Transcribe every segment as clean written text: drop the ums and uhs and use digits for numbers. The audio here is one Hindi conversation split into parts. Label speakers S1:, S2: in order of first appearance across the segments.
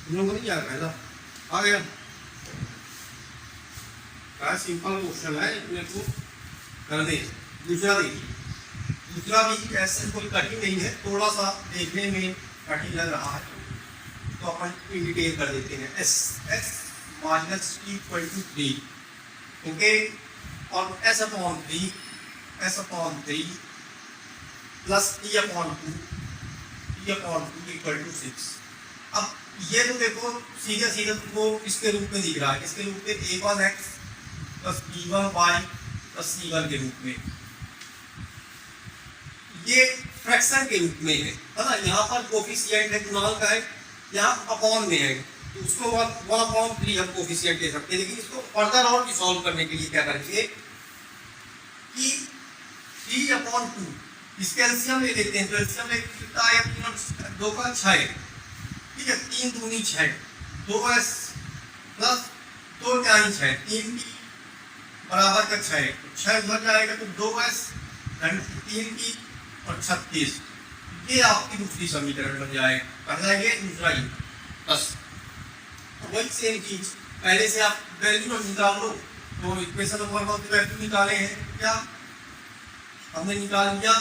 S1: तुम लोगों को नहीं आ पहला आ गया। क्या सिंपल क्वेश्चन है, इतने को कर दे। दूसरा देखिए, दूसरा भी ऐसे कोई कठिन नहीं है, थोड़ा सा देखने में कठिन लग रहा है तो अपन इंडिकेट कर देते हैं S S minus T equal to 3, okay. और S upon 3 plus T upon 2 equal to 6। अब ये तो देखो सीधे सीधे तुमको इसके रूप में दिख रहा है, इसके रूप में a1 x plus b1 y plus c1 के रूप में, ये फ्रैक्शन के रूप में है ना। यहाँ पर कोफिशिएंट है गुणांक का है, यहाँ अपॉन में है, तो उसको 1/3 हम कोफिशिएंट ले सकते हैं। लेकिन इसको फर्दर और सॉल्व करने के लिए क्या करेंगे कि 3/2 इसके एलसीएम ले लेते हैं। तो एलसीएम ले कितना है, 2 का 6, ठीक है, 3 दूनी 6, 2s प्लस 2 क्या 6, 3 की बराबर का 6, 6 उधर जाएगा तो 2s 3 की और 36, ये आपकी दूसरी समीकरण बन जाएगा। पहला ये दूसरा ही, बस वही सेम चीज पहले से आप वैल्यू निकाल लो। तो इक्वेशन नंबर 1 की वैल्यू निकाले हैं, क्या हमने निकाल लिया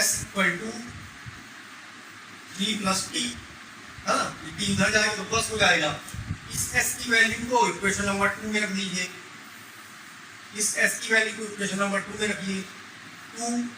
S1: s equal to 3 plus T, है ना, टी इधर जाएगा तो प्लस हो जाएगा। इस s की वैल्यू को इक्वेशन नंबर 2 में रख दीजिए, इस s की वैल्यू को इक्वेशन नंबर 2 में रखिए। 2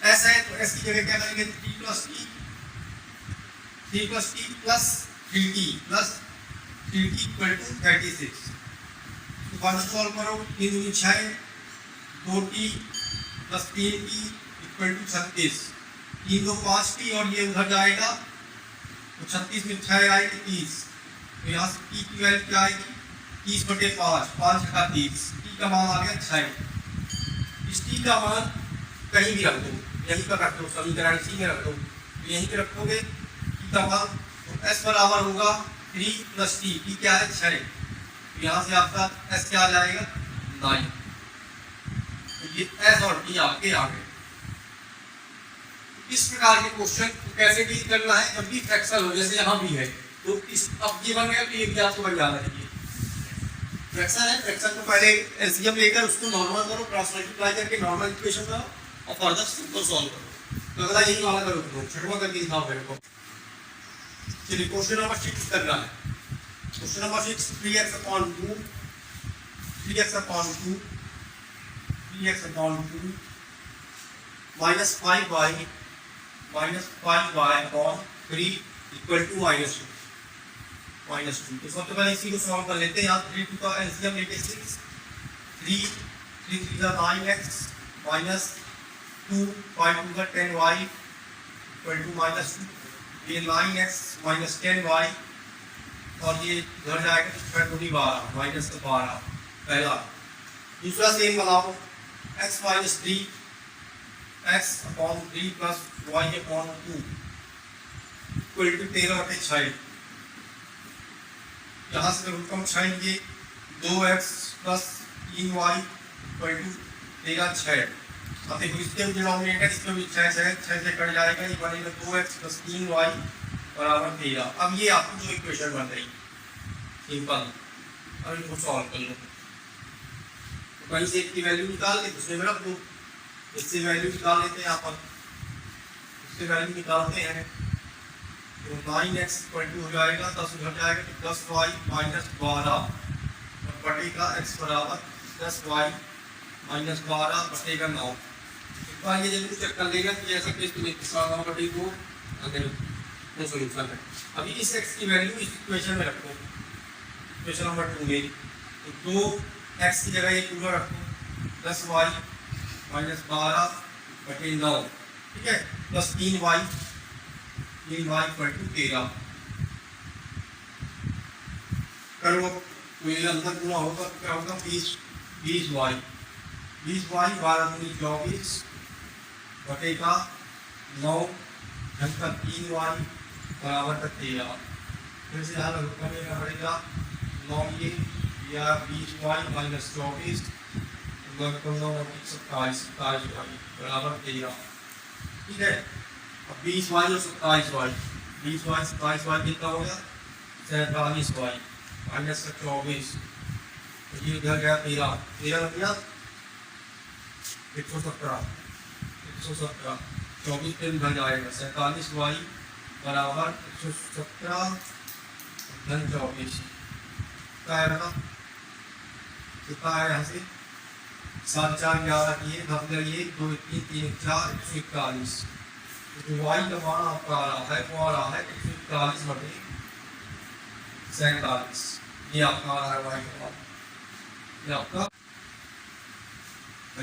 S1: s है तो s की जगह क्या करेंगे, 3 plus T plus 3t equal to 36। तो वन सॉल्व करो, 3 दूनी 6, 2t plus 3t equal to 36, 3 2 5t और ये उधर जाएगा तो 36 में 6 आएगी 30, तो यहाँ से t की वैल्यू क्या आएगी 30/5, 5 का 30, t का मान आ गया 6। इस t का मान कहीं भी रख दो, यहीं पर रख दो, समीकरण इसी में रख दो, तो यहीं पे रखोगे t का मान, तो s बराबर होगा 3 प्लस t, t क्या है 6, तो यहाँ से आपका s क्या आ जाएगा 9। तो ये s और t आपके आ गए। इस प्रकार के क्वेश्चन कैसे डील करना है, जब भी फ्रैक्शन हो जैसे यहाँ भी है, तो इस अब ये बन गया तो ये भी आपको बन जाना चाहिए। फ्रैक्शन है, फ्रैक्शन को पहले एलसीएम लेकर उसको नॉर्मल करो, क्रॉस मल्टीप्लाई करके नॉर्मल इक्वेशन करो और फर्दर सिंपल सॉल्व करो। तो अगला यही वाला करो, तो छठवां करके दिखाओ मेरे को। चलिए क्वेश्चन नंबर 6 करना है। Question number 6, 3x upon 2 minus 5y upon 3 equal to -2। तो सबसे पहले इसी को सॉल्व कर लेते हैं। यहाँ 3 2 का एलसीएम लेके 6, 3 3 का 9x माइनस 2 5 2 का 10y इक्वल टू -2, ये 9x माइनस 10y और ये घर जाएगा 6 2 12 माइनस 12। पहला। दूसरा सेम बनाओ, x minus 3 x upon 3 plus y अपॉन 2 इक्वल टू 13/6। यहाँ से जब हम छाएंगे 2x plus 3y equal to 13/6। अब देखो इसके डिनोमिनेटर इसमें भी 6 से कट जाएगा, ये बनेगा 2x प्लस 3y बराबर 13। अब ये आपकी जो इक्वेशन बन रही सिंपल, अब इनको सॉल्व कर लो। तो कहीं से एक की वैल्यू निकाल के दूसरे में रख दो, इससे वैल्यू निकाल लेते हैं यहाँ पर, इससे वैल्यू निकालते हैं तो 9x इक्वल टू हो जाएगा 10 उधर जाएगा तो 10y माइनस 12 और बटेगा x बराबर 10y माइनस 12 बटेगा 9। एक बार ये जरूर चेक कर लेगा कि ऐसा केस में किसान बटे को अगर नो सॉल्यूशन है। अभी इस x की वैल्यू इस इक्वेशन में रखो, इक्वेशन नंबर 2 में, तो 2x की जगह ये पूरा रखो 10y माइनस 12 बटे 9, ठीक है, प्लस 3y इक्वल टू 13 करो। तो ये अंदर गुना होगा तो क्या होगा 20y 12 दूनी 24 बटेगा 9 घंटा 3y बराबर का 13। फिर से यहाँ करना पड़ेगा 9 ये या 20y माइनस 24 27 बराबर 13, ठीक है। अब 20y और 27y कितना हो गया 47y माइनस का 24, तो ये इधर गया 13, 13 लग गया 117, 24 पे इधर जाएगा 47y बराबर 117 धन 24, कितना आएगा, कितना आया यहाँ से 7 4 11 किए 10 करिए 2 3 3 4 141, तो वाई का मान आपका आ रहा है वो आ रहा है 141 बटे 47, ये आपका आ रहा है वाई का मान, ये आपका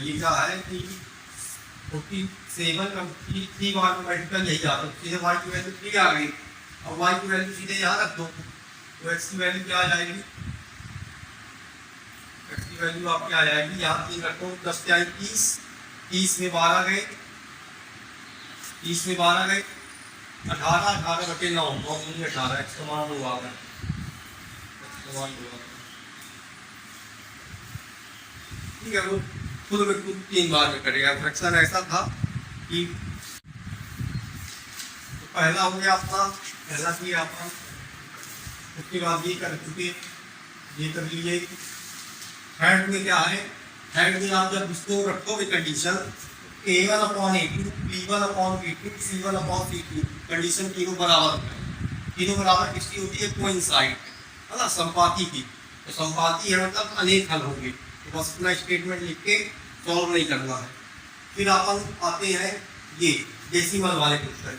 S1: ये क्या है कि 47 का 3 बार में मल्टीपल यही आता है, सीधे वाई की वैल्यू 3 आ गई, अब वाई की वैल्यू सीधे यहाँ रख दो, तो एक्स की वैल्यू क्या आ जाएगी, एक्स की वैल्यू आपकी आ जाएगी यहाँ 3 रखो 10 क्या 30, 30 में 12 गए, 30 में 12 गए 18, 18 बटे 9 9 दूनी 18, एक्स का मान हुआ है, ठीक है वो खुद में खुद 3 बार में करेगा। फ्रैक्शन ऐसा था कि तो पहला हो गया अपना, पहला किया अपना, उसके बाद ये कर चुके, ये कर लिए। हैंड में क्या है, हैंड में आप जब इसको रखोगे condition A1/A2 B1/B2 C1/C2 condition तीनों बराबर है, तीनों बराबर किसकी होती है, कोइंसाइड है ना, संपाती की, तो संपाती है मतलब अनेक हल होंगे, तो बस अपना स्टेटमेंट लिख के सॉल्व नहीं करना है। फिर अपन आते हैं ये डेसिमल वाले क्वेश्चन,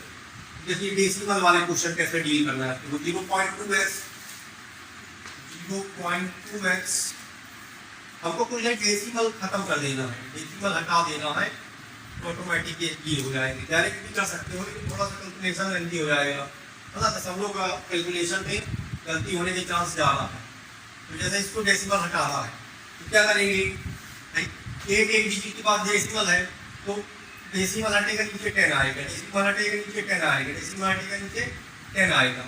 S1: जैसे डेसिमल वाले क्वेश्चन कैसे डील करना है, तो 0.2x हमको कुछ डेसिमल खत्म कर देना है, डेसिमल हटा देना है, तो ऑटोमेटिकली हो जाएगी, डायरेक्ट भी कर सकते हो लेकिन थोड़ा सा कैलकुलेशन गलती हो जाएगा, है ना, दशमलव का कैलकुलेशन में गलती होने के चांस ज़्यादा है। तो जैसे इसको डेसिमल हटाना है तो क्या करेंगे, एक डिजिट के बाद डेसिमल है तो डेसिमल हटेगा नीचे 10 आएगा, डेसिमल हटेगा नीचे 10 आएगा, डेसिमल हटेगा नीचे 10 आएगा।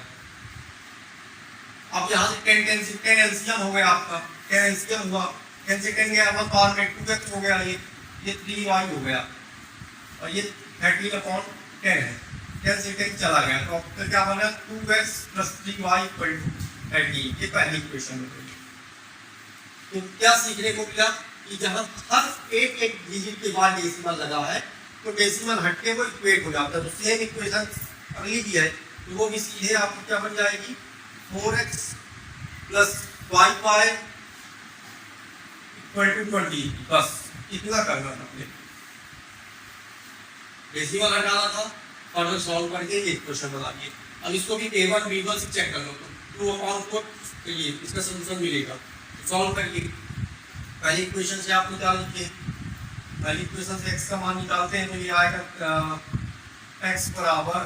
S1: अब यहाँ से 10 एलसीएम हो गया आपका, 10 एलसीएम हुआ, 10 से 10 गया 1 पावर में 2x हो गया, ये 3y हो गया, और ये 13/10 है, 10 से 10 चला गया, तो फिर क्या बना 2x + 3y = 13, ये पहली इक्वेशन है। तो क्या सीखने को मिला कि जहाँ हर एक डिजिट के बाद डेसिमल लगा है तो डेसिमल हटके वो इक्वेट हो जाता है, तो सेम इक्वेशन अगली भी है, तो वो भी सीधे आपको क्या बन जाएगी 4x + y = 20, बस इतना करना था, अपने डेसिमल हटाना था और वो सॉल्व करके ये क्वेश्चन बना दिए। अब इसको भी A1 B1 से चेक कर लो, तो 2/4 तो ये इसका सॉल्यूशन मिलेगा, सॉल्व करिए। पहली इक्वेशन से आप निकाल लीजिए, पहली इक्वेशन से x का मान निकालते हैं तो ये आएगा x बराबर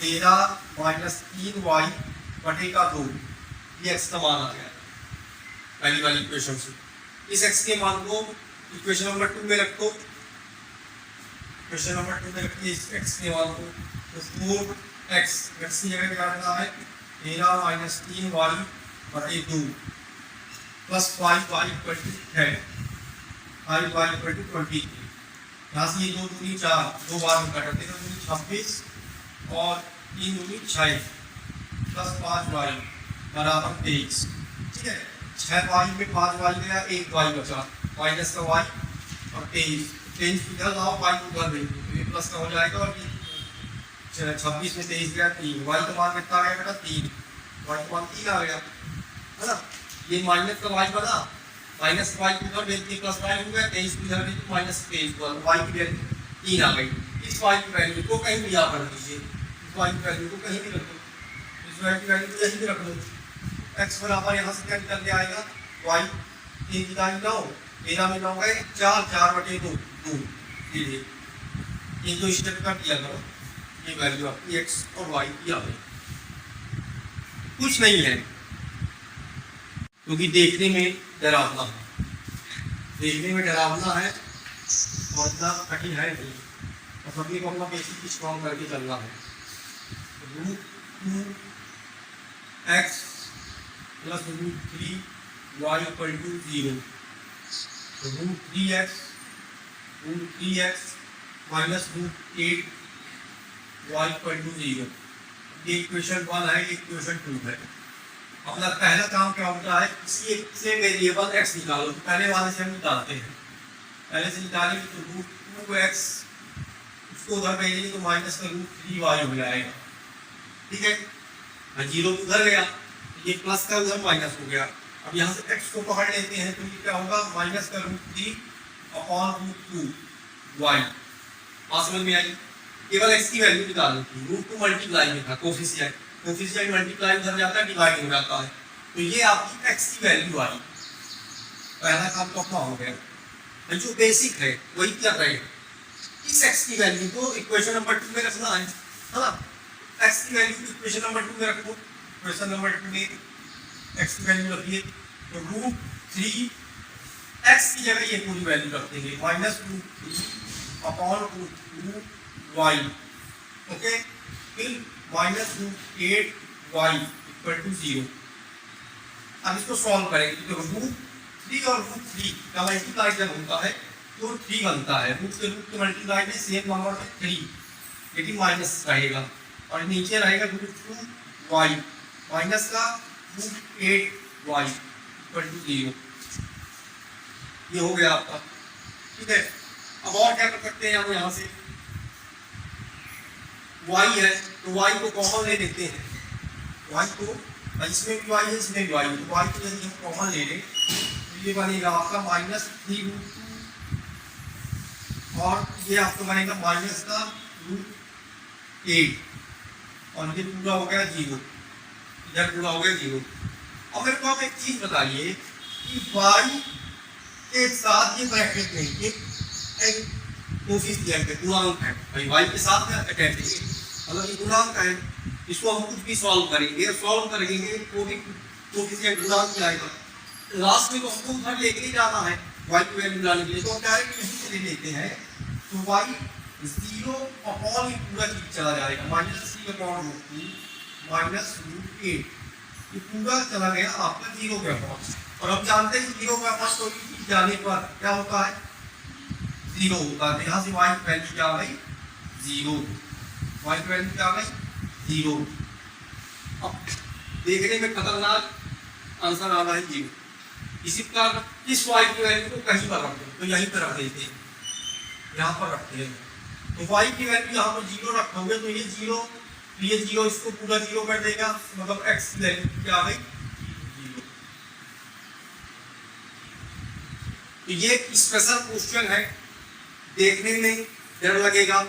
S1: 13 - 3y बटे का 2, ये x का मान आ गया पहली वाली इक्वेशन से। इस x के मान को इक्वेशन नंबर 2 में रखो, इक्वेशन नंबर 2 में रखिए इस x के मान को, तो 4x x की जगह क्या रहता है 13 - 3y बटे 2 प्लस 5y = 10, 5y = 20। यहाँ से ये 2 दूनी 4, 2 बार में काटते हैं, 26 और 3 दूनी 6 प्लस 5y बराबर 23, ठीक है, 6y में 5y गया, 1y बचा, माइनस का y और 23 इधर लाओ, y उधर भेज दो, ये प्लस का हो जाएगा, और 26 में 23 गया 3, y का मान कितना आ गया बेटा 3, y का मान 3 आ गया, है ना, ये माइनस का y बना, माइनस का y उधर भेज दिए, प्लस y हो गया, 23 इधर भेज दिए, माइनस 23 हुआ, y की वैल्यू 3 आ गई। इस y की वैल्यू को कहीं भी यहाँ पर दीजिए, इस y की वैल्यू को कहीं भी रख दो, इस y की वैल्यू को कहीं भी रख दो, x बराबर यहाँ से क्या निकल के आएगा y 3 की 9, 13 में 9 गए 4, 4/2 2, ये जो स्टेप कर दिया करो, ये वैल्यू आपकी x और y की आ गई, कुछ नहीं है क्योंकि देखने में डरावना है, देखने में डरावना है और इतना कठिन है नहीं, और सभी को अपना बेसिक स्ट्रॉन्ग करके चलना है। x + √3y = 0, तो √3x - √8y = 0, ये इक्वेशन 1 है, ये इक्वेशन 2 है। अपना पहला काम क्या होता है, किसी एक से वेरिएबल x निकालो। तो पहले वाले से हम निकालते हैं, पहले से निकालेंगे तो √2x, उसको उधर भेजेंगे तो माइनस का √3y हो जाएगा, ठीक है। और जीरो उधर गया, ये प्लस का उधर माइनस हो गया। अब यहाँ से x को पकड़ लेते हैं तो ये क्या होगा, माइनस का √3/√2y। बात समझ में आई? केवल x की वैल्यू निकालनी थी, √2 मल्टीप्लाई में था कोफिशिएंट, कोफिशिएंट मल्टीप्लाई उधर जाता है, डिवाइड हो जाता है। तो ये आपकी x की वैल्यू आई, पहला काम तो अपना हो गया। जो बेसिक है वही क्या रहेगा, इस x की वैल्यू को इक्वेशन नंबर 2 में रखना है ना। x की वैल्यू को इक्वेशन नंबर 2 में रखो। इक्वेशन नंबर 2 में x की वैल्यू रखिए तो √3 x की जगह ये पूरी वैल्यू रख देंगे, -√3/√2y, ओके। फिर -√8y = 0। अब इसको सॉल्व करेंगे तो √3 और √3 का मल्टीप्लाई जब होता है तो 3 बनता है। रूट से रूट के मल्टीप्लाई में सेम नंबर है 3, लेकिन माइनस रहेगा और नीचे रहेगा √2y माइनस का √8y = 0। ये हो गया आपका, ठीक है। अब और क्या कर सकते हैं हम यहाँ से, y है तो y को कॉमन ले लेते हैं, y को, इसमें भी y है इसमें भी y है, तो y को यदि हम कॉमन ले लें तो ये बनेगा आपका -3√2 और ये आपको बनेगा माइनस का √8 और ये पूरा हो गया 0, इधर पूरा हो गया 0। अब मेरे को आप एक चीज बताइए कि y के साथ ये ब्रैकेट नहीं, ये कोफिशिएंट है, गुणांक है भाई, y के साथ में अटैच है, मतलब ये गुणांक है। इसको हम कुछ भी सॉल्व करेंगे, सॉल्व करेंगे तो भी कोफिशिएंट गुणांक आएगा। लास्ट में तो हमको उधर लेके ही जाना है y की वैल्यू निकालने के लिए, तो हम डायरेक्ट यहीं से ले लेते हैं। तो y 0 ये पूरा चीज चला जाएगा, -3/√2 -√8, ये पूरा चला गया आपका 0 के अपॉन। और अब जानते हैं 0 के अपॉन कोई चीज जाने पर क्या होता है, 0 होता है। यहाँ से y की वैल्यू क्या आ गई, 0, y की वैल्यू क्या आ गई, 0। अब देखने में खतरनाक आंसर आ रहा है 0। इसी प्रकार इस y की वैल्यू को कहीं पर रख दो, तो यहीं पर रख देते हैं, यहाँ पर रखते हैं। तो y की वैल्यू यहाँ पर 0 रखोगे तो ये 0, ये 0 इसको पूरा 0 कर देगा, मतलब x की वैल्यू क्या आ गई, 0। तो ये स्पेशल क्वेश्चन है, देखने में डर लगेगा,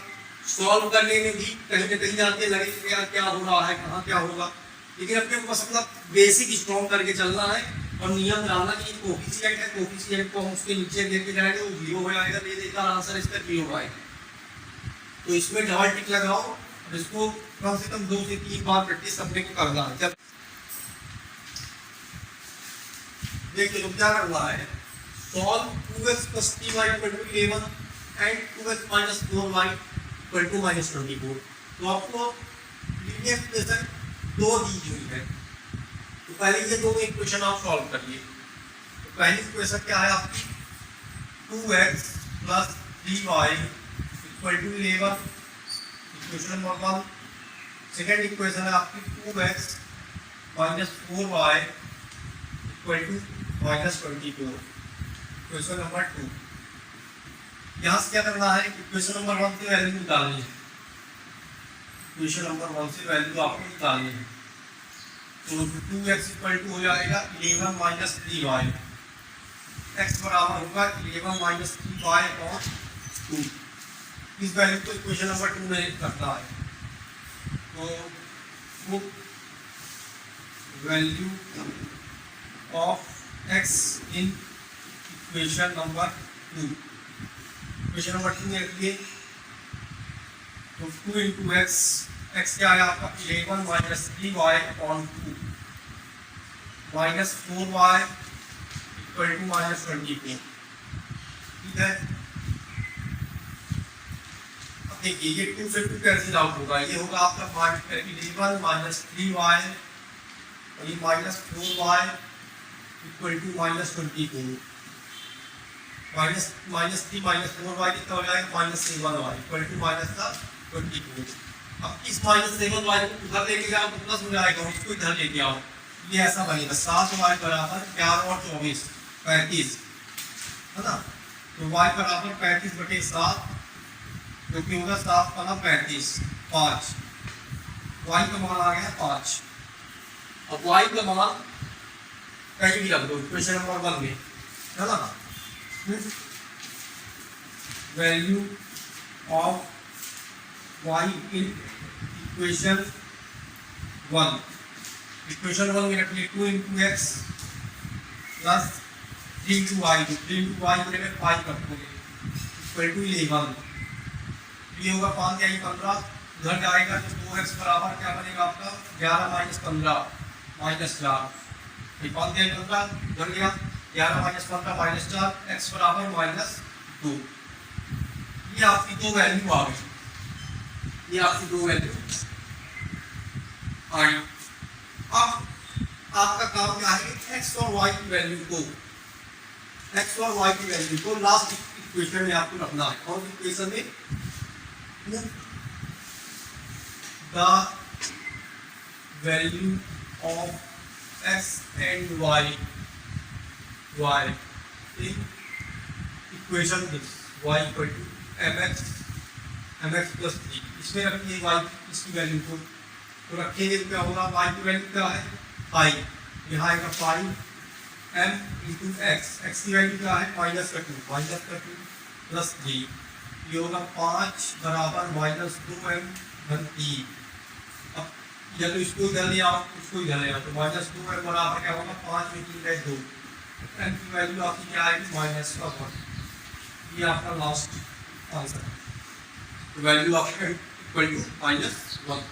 S1: सॉल्व करने में भी कहीं न कहीं आते लगेगा क्या हो रहा है, कहाँ क्या होगा, लेकिन अपने को बस अपना बेसिक स्ट्रॉन्ग करके चलना है और नियम डालना कि कोफिशिएंट है, कोफिशिएंट को हम उसके नीचे लेके जाएंगे, वो 0 हो जाएगा, दे देगा आंसर इसका 0 आएगा। तो इसमें डबल टिक लगाओ और इसको कम से कम 2 से 3 बार प्रैक्टिस अपने को करना है। जब देखिए तो क्या करना है, solve 2x + 3y = 11 and 2x - 4y = -24। तो आपको लीनियर इक्वेशन 2 दी हुई है, तो पहले ये दोनों इक्वेशन आप सॉल्व करिए। तो पहली इक्वेशन क्या है आपकी, 2x + 3y = 11, equation number 1। Second equation है आपकी 2x - 4y = -24, इक्वेशन नंबर 2। यहाँ से क्या करना है, इक्वेशन नंबर 1 की वैल्यू निकालनी है, इक्वेशन नंबर 1 से वैल्यू आपको निकालनी है। तो 2x = हो जाएगा 11 - 3y, x बराबर होगा 11 - 3y और 2। इस वैल्यू को इक्वेशन नंबर 2 में रखना है। तो value of x in equation number 2, equation number 2 में रखिए। तो 2 × x क्या आया आपका 11 - 3y और 2 -4y = -24, ठीक है। अब देखिए ये 2 से 2 कैंसिल आउट होगा, ये होगा आपका 11 - 3y और ये -4y = -24, -3 - 4y कितना हो जाएगा, -7y = -24। अब इस -7 वाई को उधर लेके जाओ तो प्लस हो जाएगा, और इसको इधर लेके आओ, ये ऐसा बनेगा 7 वाई बराबर 11 और 24 35, है ना। तो y बराबर 35/7 जो कि होगा 7 पना 35 5, y का मान आ गया 5। अब y का मान कहीं भी रख दो इक्वेशन नंबर 1 में, है ना। Value of y in equation 1, equation 1 में रखिए 2 × x प्लस 3 × y, 3 × y को 5 कर दोगे इक्वल टू 11, ये होगा 5 या 15, उधर जाएगा तो 2x बराबर क्या बनेगा आपका 11 - 15 -4, ये 5 या 15 उधर गया 11 - 15 -4, x बराबर -2। ये आपकी दो वैल्यू आ गई, ये आपकी दो वैल्यू आ गई। अब आपका काम क्या है, x और y की वैल्यू को, x और y की वैल्यू को लास्ट इक्वेशन में आपको रखना है, और इक्वेशन में the value of x and y in equation this y equal to mx plus 3, इसमें रखिए y इसकी वैल्यू को, तो रखेंगे क्या होगा, y की वैल्यू क्या है 5, यहाँ आएगा 5 m इंटू x की वैल्यू क्या है -2 प्लस 3, ये होगा 5 बराबर -2m घन 3। अब या तो इसको इधर ले आओ, इसको इधर ले आओ, तो -2m बराबर क्या होगा 5 में 3 है 2, m की वैल्यू आपकी क्या आएगी -1, ये आपका लास्ट आंसर है। Value of m equal to -1।